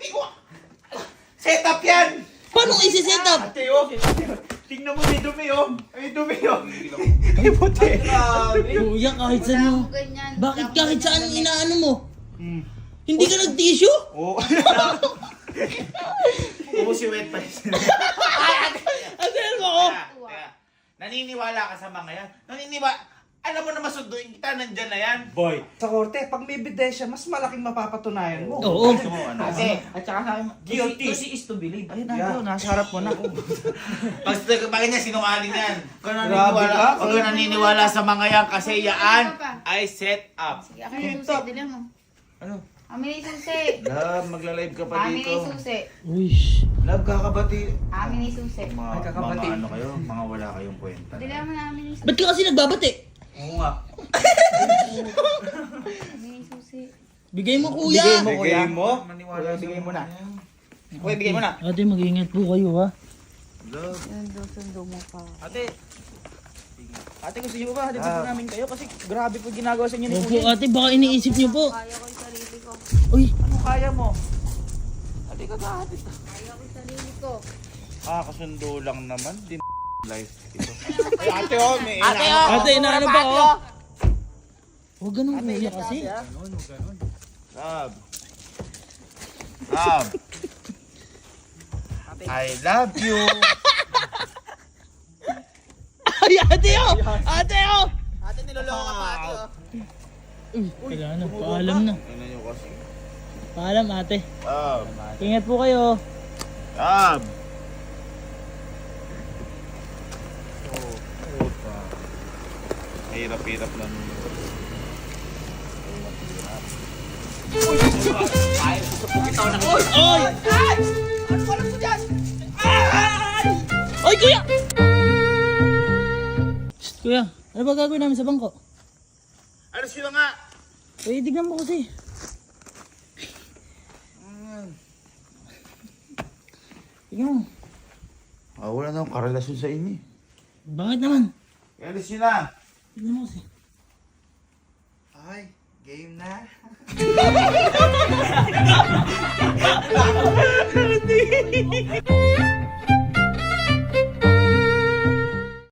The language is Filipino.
Hindi ko. Set up yan! Paano ko isi-set up? Ate, oh. Tingnan mo, may dumi, oh. May dumi, oh. May puti. Kuya, kahit saan mo. Ganyan. Bakit kahit saan inaano mo? Hindi ka nag-tissue? Oo. Oo, si wet pa. Ate, ano ako? Teka. Naniniwala ka sa mga yan? Alam mo na masunduin kita, nandyan na yan. Boy, sa korte, pag may ebidensya, mas malaking mapapatunayan mo. Oo. Gusto mo, ano? Kasi, at saka sabi mo, Guilty. to see is to believe. Ayun na, Yeah. yun, nasa harap mo na. Bakit niya sinungaling yan? Kung Grabe ka. naniniwala sa mga yan kasi yaan ay set up. Sige, akin yung susi. Dili mo. Ano? Amin yung susi. Love, magla-live ka pa Amin dito. yung susi. Uy. Love, kakabati. Amin yung susi. Mga, Ay, kakabati. mga ano kayo, mga wala kayong kwenta. Dili mo na amin yung susi. Ba't ka kasi nagbabati? Oo nga. Amin yung susi. Bigay mo, kuya. Bigay mo, kuya. Bigay mo. Maniwala Kuya, sa bigay mo mga na. yan. Okay, bigay mo na. Ate, mag-iingat po kayo, ha? Love. Sundo mo pa. Ate, gusto niyo ba? Hatid po namin kayo kasi grabe po ginagawa sa inyo ni Opo, Kuya. ate, baka iniisip niyo po. Kaya ko yung sarili ko. Uy, Ano kaya mo? Ate, kagahatid. Kaya ko yung sarili ko. Kasundo lang naman. Di life ito. Ay, ate, oh, may Ate, inaano ka. ate, inaano ba, oh? Huwag ganun, kuya, kasi. Love. Love. I love you. Ay, ate, oh! Ate, oh! Ate, niloloko ka pa, ate, oh. Uy, kailangan na, paalam na. Tingnan niyo kasi. Paalam, ate. Love. Ingat po kayo. Love. Hirap-hirap lang. Oy! Ano alam mo dyan? Oy, kuya! Shh, kuya, ano ba gagawin namin sa bangko? Ano sila nga? Eh, tignan mo kasi. Tignan mo. Wala na akong karelasyon sa inyo. Bakit naman? Ano sila? Tignan mo kasi. Ay, game na. Ate!